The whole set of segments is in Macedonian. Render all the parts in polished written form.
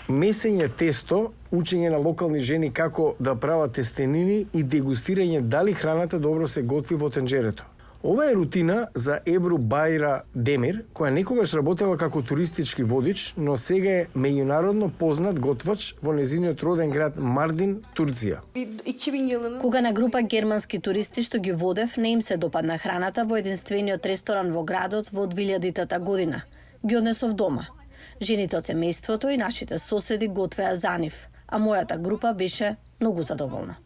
месење тесто, учење на локални жени како да прават тестенини и дегустирање дали храната добро се готви во тенџерето. Ова е рутина за Ебру Байра Демир, која некогаш работела како туристички водич, но сега е меѓународно познат готвач во незиниот роден град Мардин, Турција. Кога на група германски туристи што ги водев, не им се допадна храната во единствениот ресторан во градот во 2000-та година. Ги однесов дома. Жените од семејството и нашите соседи готвеа за нив, а мојата група беше многу задоволна.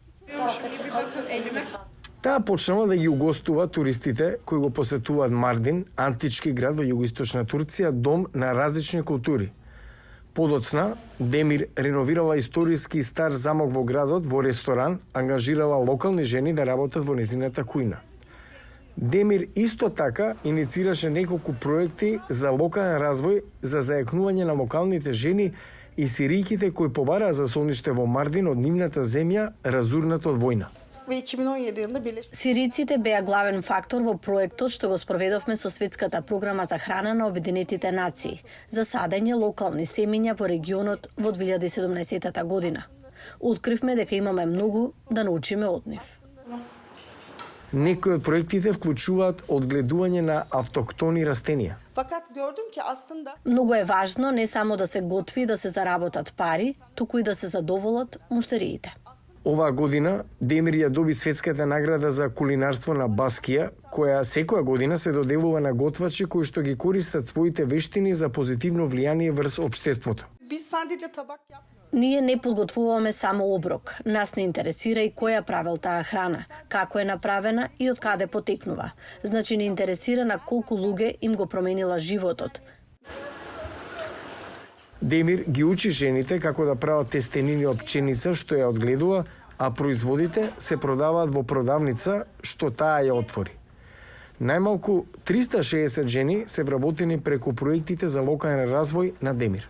Таа почнала да ги угостува туристите кои го посетуваат Мардин, антички град во југоисточна Турција, дом на различни култури. Подоцна, Демир реновирала историски стар замок во градот во ресторан, ангажирала локални жени да работат во незината кујна. Демир исто така иницираше неколку проекти за локален развој за зајакнување на локалните жени и сиријките кои побараа за сониште во Мардин од нивната земја разурната од војна. Сириците беа главен фактор во проектот што го спроведовме со Светската програма за храна на Обединетите нации за садење локални семиња во регионот во 2017 година. Откривме дека имаме многу да научиме од нив. Некои од проектите вклучуваат одгледување на автохтони растенија. Многу е важно не само да се готви и да се заработат пари, туку и да се задоволат муштериите. Оваа година Демир ја доби светската награда за кулинарство на Баскија, која секоја година се доделува на готвачи кои што ги користат своите вештини за позитивно влијание врз општеството. Ние не подготвуваме само оброк. Нас не интересира и кој ја правел таа храна, како е направена и од каде потекнува. Значи не интересира на колку луѓе им го променила животот. Демир ги учи жените како да прават тестенини од пченица што ја одгледува, а производите се продаваат во продавница што таа ја отвори. Најмалку 360 жени се вработени преку проектите за локален развој на Демир.